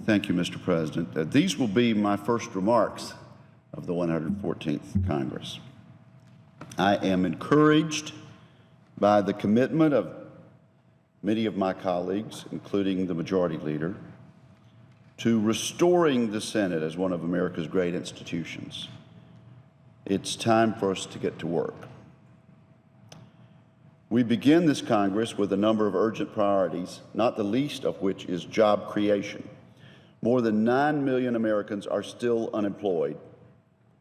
Thank you, Mr. President. These will be my first remarks of the 114th Congress. I am encouraged by the commitment of many of my colleagues, including the Majority Leader, to restoring the Senate as one of America's great institutions. It's time for us to get to work. We begin this Congress with a number of urgent priorities, not the least of which is job creation. More than 9 million Americans are still unemployed,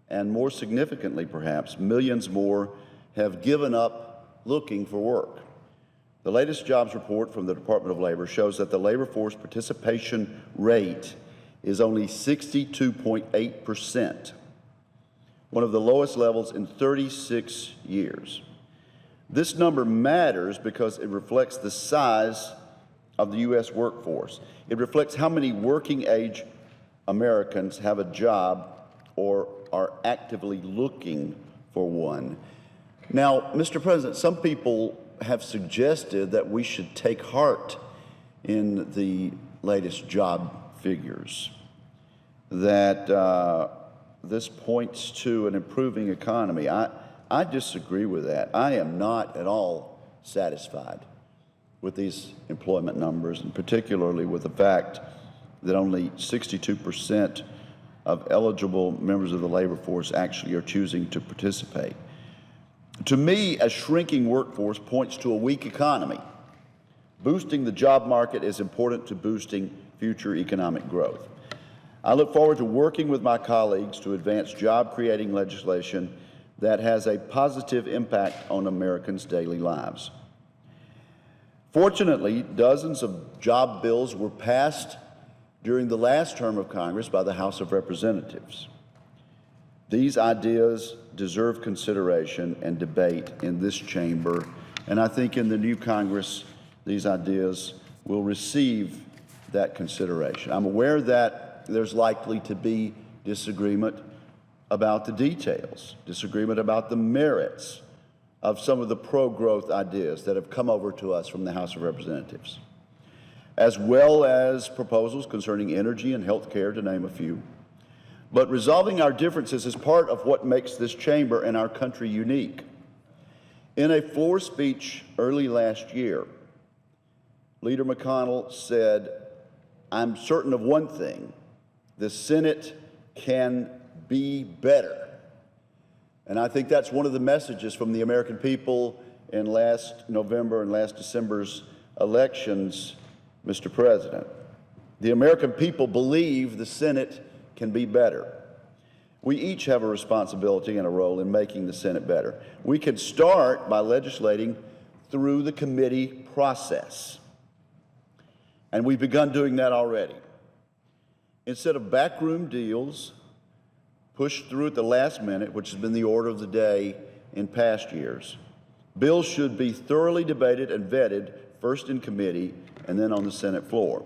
and more significantly, perhaps, millions more have given up looking for work. The latest jobs report from the Department of Labor shows that the labor force participation rate is only 62.8%, one of the lowest levels in 36 years. This number matters because it reflects the size of the U.S. workforce. It reflects how many working-age Americans have a job or are actively looking for one. Now, Mr. President, some people have suggested that we should take heart in the latest job figures, that this points to an improving economy. I disagree with that. I am not at all satisfied with these employment numbers, and particularly with the fact that only 62% of eligible members of the labor force actually are choosing to participate. To me, a shrinking workforce points to a weak economy. Boosting the job market is important to boosting future economic growth. I look forward to working with my colleagues to advance job-creating legislation that has a positive impact on Americans' daily lives. Fortunately, dozens of job bills were passed during the last term of Congress by the House of Representatives. These ideas deserve consideration and debate in this chamber, and I think in the new Congress, these ideas will receive that consideration. I'm aware that there's likely to be disagreement about the details, disagreement about the merits of some of the pro-growth ideas that have come over to us from the House of Representatives, as well as proposals concerning energy and health care, to name a few. But resolving our differences is part of what makes this chamber and our country unique. In a floor speech early last year, Leader McConnell said, "I'm certain of one thing, the Senate can be better." And I think that's one of the messages from the American people in last November and last December's elections, Mr. President. The American people believe the Senate can be better. We each have a responsibility and a role in making the Senate better. We can start by legislating through the committee process, and we've begun doing that already. Instead of backroom deals pushed through at the last minute, which has been the order of the day in past years, bills should be thoroughly debated and vetted, first in committee and then on the Senate floor.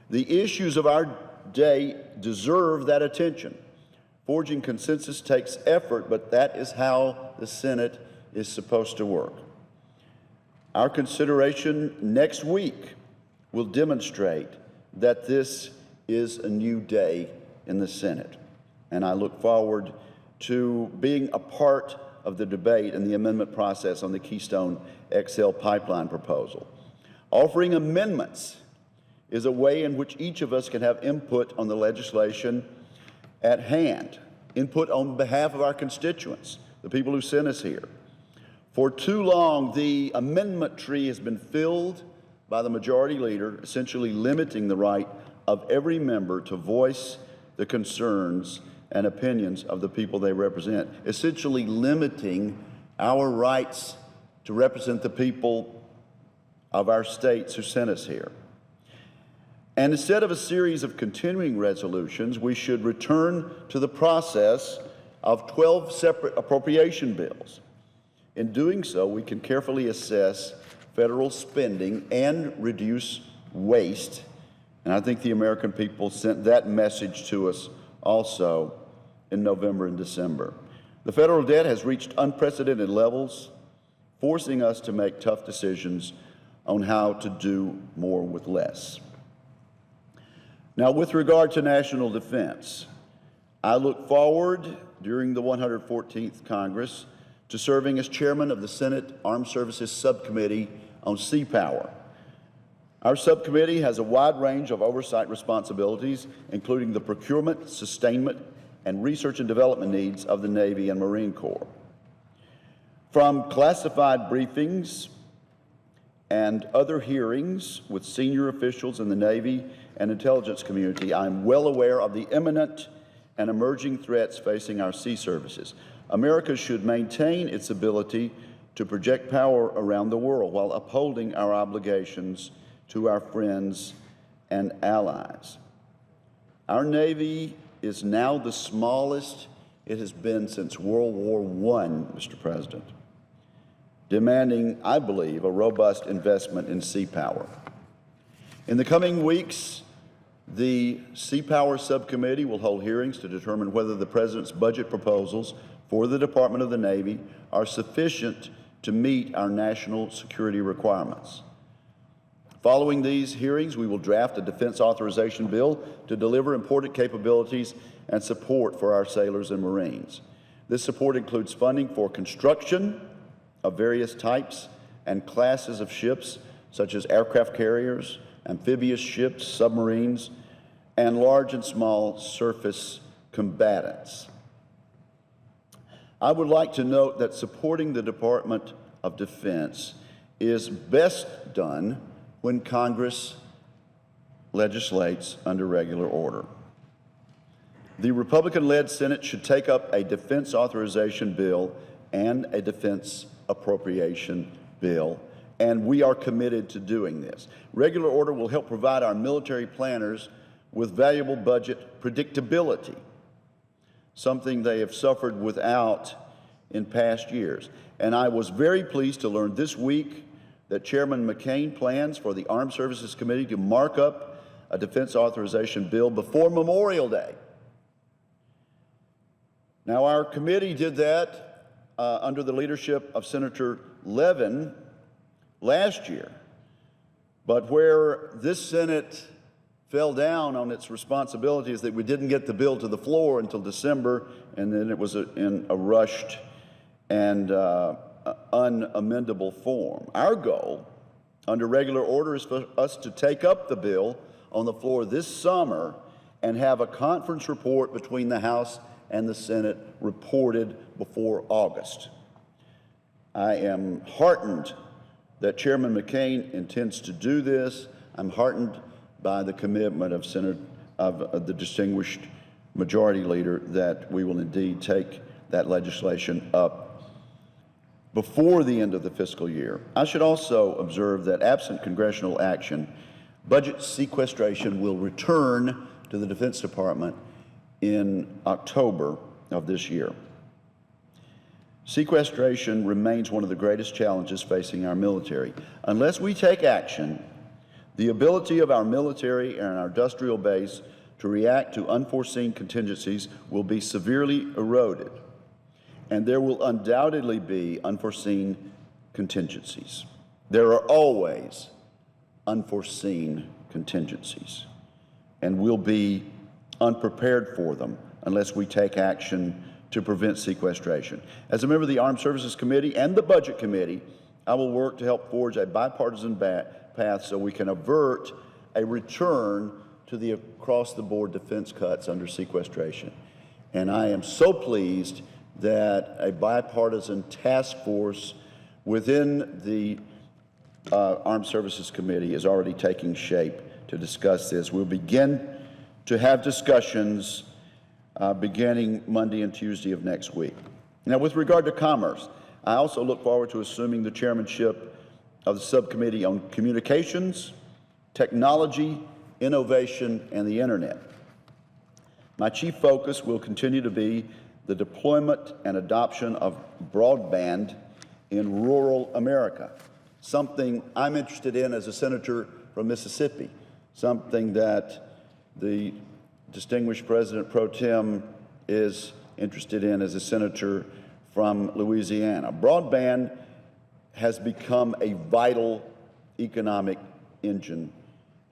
The issues of our day deserve that attention. Forging consensus takes effort, but that is how the Senate is supposed to work. Our consideration next week will demonstrate that this is a new day in the Senate, and I look forward to being a part of the debate and the amendment process on the Keystone XL pipeline proposal. Offering amendments is a way in which each of us can have input on the legislation at hand, input on behalf of our constituents, the people who sent us here. For too long, the amendment tree has been filled by the Majority Leader, essentially limiting the right of every member to voice the concerns and opinions of the people they represent, essentially limiting our rights to represent the people of our states who sent us here. And instead of a series of continuing resolutions, we should return to the process of 12 separate appropriation bills. In doing so, we can carefully assess federal spending and reduce waste. And I think the American people sent that message to us also in November and December. The federal debt has reached unprecedented levels, forcing us to make tough decisions on how to do more with less. Now, with regard to national defense, I look forward during the 114th Congress to serving as chairman of the Senate Armed Services Subcommittee on Sea Power. Our subcommittee has a wide range of oversight responsibilities, including the procurement, sustainment, and research and development needs of the Navy and Marine Corps. From classified briefings and other hearings with senior officials in the Navy and intelligence community, I am well aware of the imminent and emerging threats facing our sea services. America should maintain its ability to project power around the world while upholding our obligations to our friends and allies. Our Navy is now the smallest it has been since World War I, Mr. President, demanding, I believe, a robust investment in sea power. In the coming weeks, the Sea Power Subcommittee will hold hearings to determine whether the President's budget proposals for the Department of the Navy are sufficient to meet our national security requirements. Following these hearings, we will draft a defense authorization bill to deliver important capabilities and support for our sailors and Marines. This support includes funding for construction of various types and classes of ships, such as aircraft carriers, amphibious ships, submarines, and large and small surface combatants. I would like to note that supporting the Department of Defense is best done when Congress legislates under regular order. The Republican-led Senate should take up a defense authorization bill and a defense appropriation bill, and we are committed to doing this. Regular order will help provide our military planners with valuable budget predictability, something they have suffered without in past years. And I was very pleased to learn this week that Chairman McCain plans for the Armed Services Committee to mark up a defense authorization bill before Memorial Day. Now, our committee did that under the leadership of Senator Levin last year, but where this Senate fell down on its responsibilities that we didn't get the bill to the floor until December, and then it was in a rushed and unamendable form. Our goal under regular order is for us to take up the bill on the floor this summer and have a conference report between the House and the Senate reported before August. I am heartened that Chairman McCain intends to do this. I'm heartened by the commitment of the distinguished majority leader that we will indeed take that legislation up before the end of the fiscal year. I should also observe that absent congressional action, budget sequestration will return to the Defense Department in October of this year. Sequestration remains one of the greatest challenges facing our military. Unless we take action, the ability of our military and our industrial base to react to unforeseen contingencies will be severely eroded, and there will undoubtedly be unforeseen contingencies. There are always unforeseen contingencies, and we'll be unprepared for them unless we take action to prevent sequestration. As a member of the Armed Services Committee and the Budget Committee, I will work to help forge a bipartisan path so we can avert a return to the across-the-board defense cuts under sequestration. And I am so pleased that a bipartisan task force within the Armed Services Committee is already taking shape to discuss this. We'll begin to have discussions beginning Monday and Tuesday of next week. Now, with regard to commerce, I also look forward to assuming the chairmanship of the Subcommittee on Communications, Technology, Innovation, and the Internet. My chief focus will continue to be the deployment and adoption of broadband in rural America, something I'm interested in as a senator from Mississippi, something that the distinguished President Pro Tem is interested in as a senator from Louisiana. Broadband has become a vital economic engine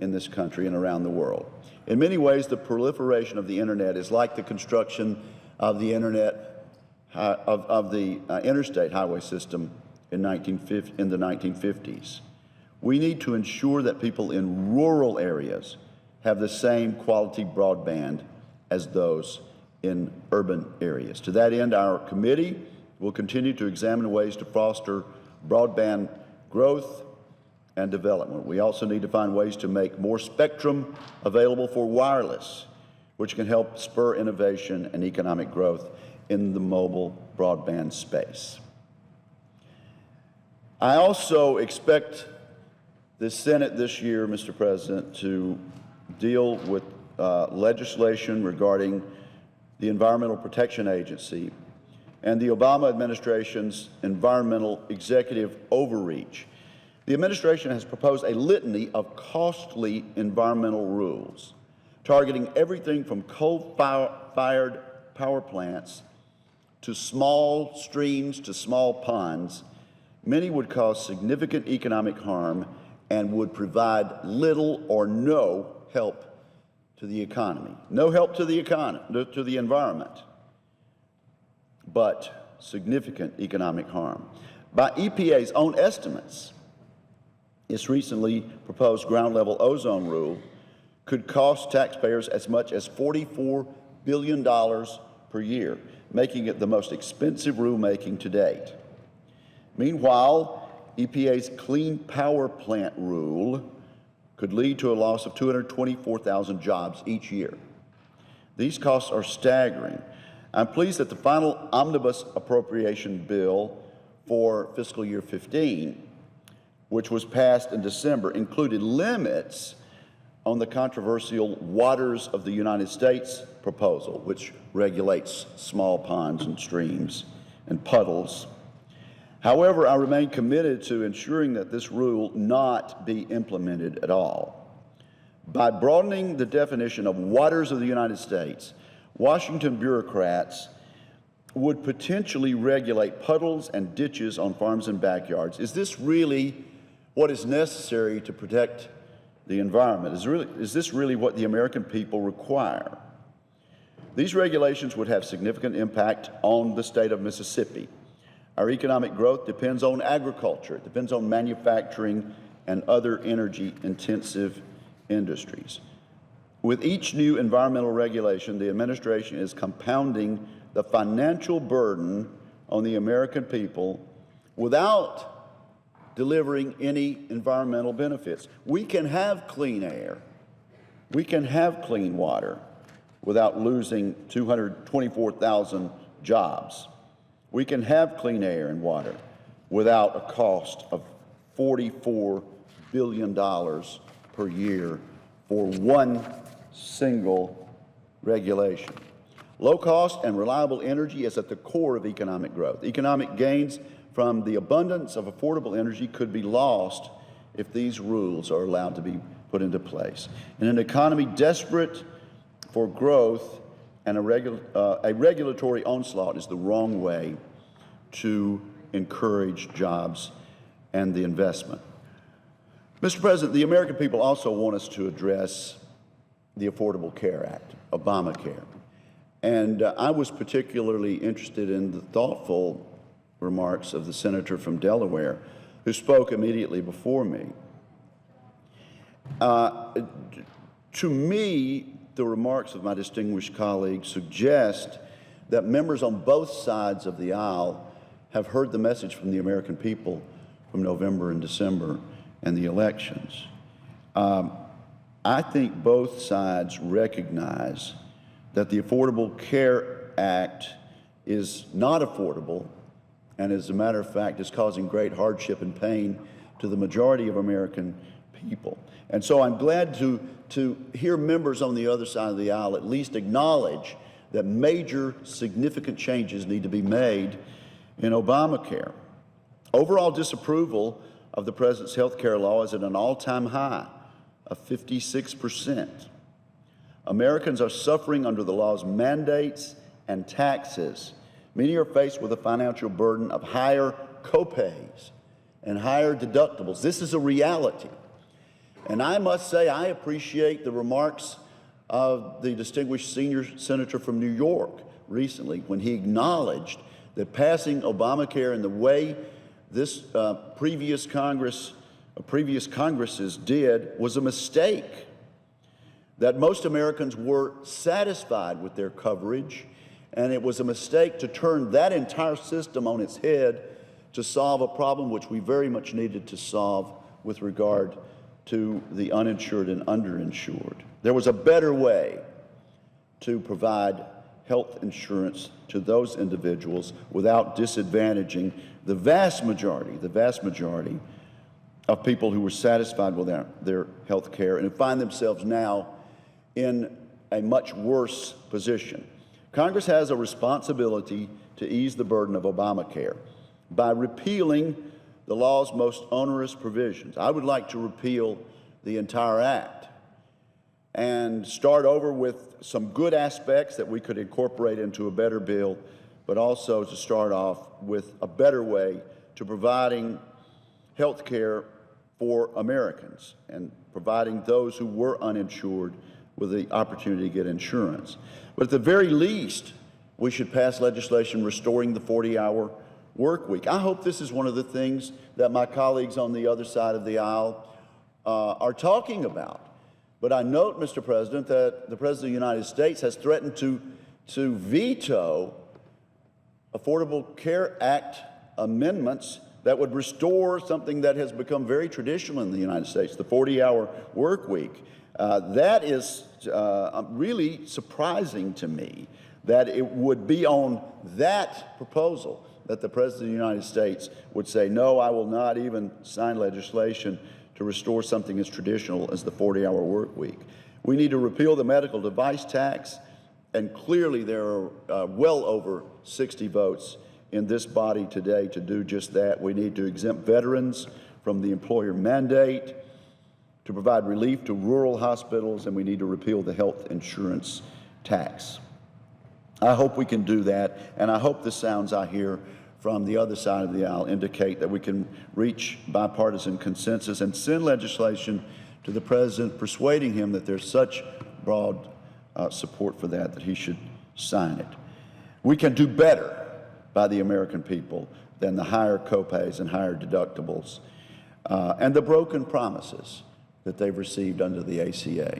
in this country and around the world. In many ways, the proliferation of the internet is like the construction of the interstate highway system in the 1950s. We need to ensure that people in rural areas have the same quality broadband as those in urban areas. To that end, our committee will continue to examine ways to foster broadband growth and development. We also need to find ways to make more spectrum available for wireless, which can help spur innovation and economic growth in the mobile broadband space. I also expect the Senate this year, Mr. President, to deal with legislation regarding the Environmental Protection Agency and the Obama administration's environmental executive overreach. The administration has proposed a litany of costly environmental rules, targeting everything from coal-fired power plants to small streams to small ponds. Many would cause significant economic harm and would provide little or no help to the economy. No help to the environment, but significant economic harm. By EPA's own estimates, its recently proposed ground-level ozone rule could cost taxpayers as much as $44 billion per year, making it the most expensive rulemaking to date. Meanwhile, EPA's Clean Power Plant rule could lead to a loss of 224,000 jobs each year. These costs are staggering. I'm pleased that the final omnibus appropriation bill for fiscal year 15, which was passed in December, included limits on the controversial Waters of the United States proposal, which regulates small ponds and streams and puddles. However, I remain committed to ensuring that this rule not be implemented at all. By broadening the definition of waters of the United States, Washington bureaucrats would potentially regulate puddles and ditches on farms and backyards. Is this really what is necessary to protect the environment? Is this really what the American people require? These regulations would have significant impact on the state of Mississippi. Our economic growth depends on agriculture, it depends on manufacturing and other energy-intensive industries. With each new environmental regulation, the administration is compounding the financial burden on the American people without delivering any environmental benefits. We can have clean air, we can have clean water without losing 224,000 jobs. We can have clean air and water without a cost of $44 billion per year for one single regulation. Low cost and reliable energy is at the core of economic growth. Economic gains from the abundance of affordable energy could be lost if these rules are allowed to be put into place. In an economy desperate for growth, and a regulatory onslaught is the wrong way to encourage jobs and the investment. Mr. President, the American people also want us to address the Affordable Care Act, Obamacare. And I was particularly interested in the thoughtful remarks of the senator from Delaware who spoke immediately before me. To me, the remarks of my distinguished colleagues suggest that members on both sides of the aisle have heard the message from the American people from November and December and the elections. I think both sides recognize that the Affordable Care Act is not affordable and, as a matter of fact, is causing great hardship and pain to the majority of American people. And so I'm glad to hear members on the other side of the aisle at least acknowledge that major significant changes need to be made in Obamacare. Overall disapproval of the president's health care law is at an all-time high of 56%. Americans are suffering under the law's mandates and taxes. Many are faced with a financial burden of higher copays and higher deductibles. This is a reality. And I must say, I appreciate the remarks of the distinguished senior senator from New York recently when he acknowledged that passing Obamacare in the way this previous Congresses did was a mistake, that most Americans were satisfied with their coverage, and it was a mistake to turn that entire system on its head to solve a problem which we very much needed to solve with regard to the uninsured and underinsured. There was a better way to provide health insurance to those individuals without disadvantaging the vast majority of people who were satisfied with their health care and who find themselves now in a much worse position. Congress has a responsibility to ease the burden of Obamacare by repealing the law's most onerous provisions. I would like to repeal the entire act and start over with some good aspects that we could incorporate into a better bill, but also to start off with a better way to providing health care for Americans and providing those who were uninsured with the opportunity to get insurance. But at the very least, we should pass legislation restoring the 40-hour work week. I hope this is one of the things that my colleagues on the other side of the aisle are talking about. But I note, Mr. President, that the President of the United States has threatened to veto Affordable Care Act amendments that would restore something that has become very traditional in the United States, the 40-hour work week. That is really surprising to me that it would be on that proposal that the President of the United States would say, no, I will not even sign legislation to restore something as traditional as the 40-hour work week. We need to repeal the medical device tax, and clearly there are well over 60 votes in this body today to do just that. We need to exempt veterans from the employer mandate, to provide relief to rural hospitals, and we need to repeal the health insurance tax. I hope we can do that, and I hope the sounds I hear from the other side of the aisle indicate that we can reach bipartisan consensus and send legislation to the President, persuading him that there's such broad support for that he should sign it. We can do better by the American people than the higher copays and higher deductibles and the broken promises that they've received under the ACA.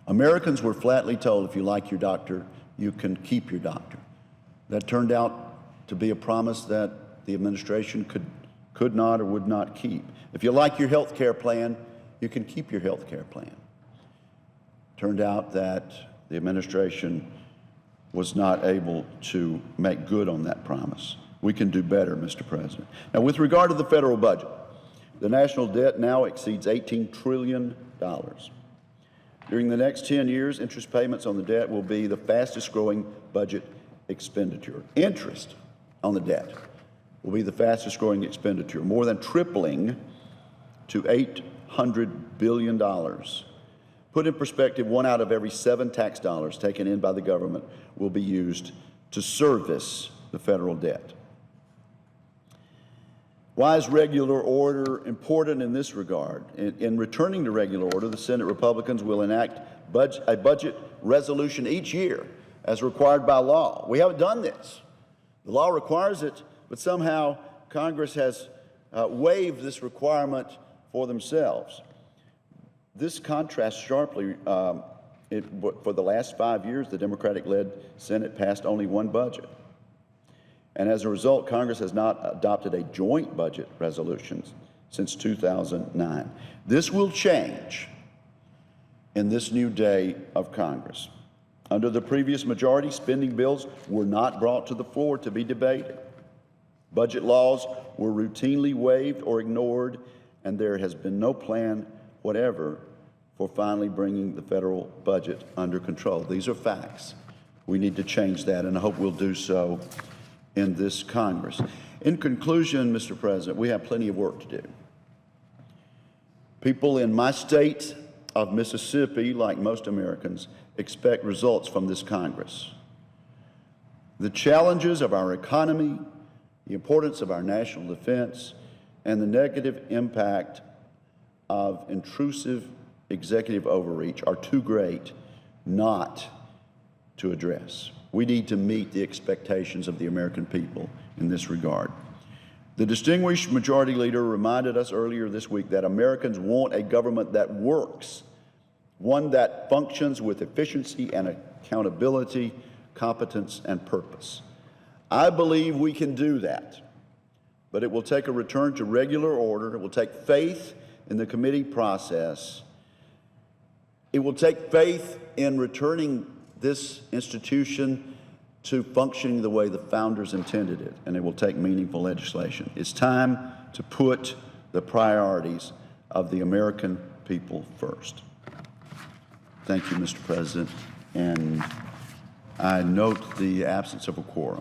Americans were flatly told, if you like your doctor, you can keep your doctor. That turned out to be a promise that the administration could not or would not keep. If you like your health care plan, you can keep your health care plan. Turned out that the administration was not able to make good on that promise. We can do better, Mr. President. Now, with regard to the federal budget, the national debt now exceeds $18 trillion. During the next 10 years, interest payments on the debt will be the fastest growing budget expenditure. Interest on the debt will be the fastest growing expenditure, more than tripling to $800 billion. Put in perspective, 1 out of every 7 tax dollars taken in by the government will be used to service the federal debt. Why is regular order important in this regard? In returning to regular order, the Senate Republicans will enact a budget resolution each year as required by law. We haven't done this. The law requires it, but somehow Congress has waived this requirement for themselves. This contrasts sharply. For the last 5 years, the Democratic-led Senate passed only one budget. And as a result, Congress has not adopted a joint budget resolution since 2009. This will change in this new day of Congress. Under the previous majority, spending bills were not brought to the floor to be debated. Budget laws were routinely waived or ignored, and there has been no plan whatever for finally bringing the federal budget under control. These are facts. We need to change that, and I hope we'll do so in this Congress. In conclusion, Mr. President, we have plenty of work to do. People in my state of Mississippi, like most Americans, expect results from this Congress. The challenges of our economy, the importance of our national defense, and the negative impact of intrusive executive overreach are too great not to address. We need to meet the expectations of the American people in this regard. The distinguished majority leader reminded us earlier this week that Americans want a government that works, one that functions with efficiency and accountability, competence, and purpose. I believe we can do that, but it will take a return to regular order. It will take faith in the committee process. It will take faith in returning this institution to functioning the way the founders intended it, and it will take meaningful legislation. It's time to put the priorities of the American people first. Thank you, Mr. President, and I note the absence of a quorum.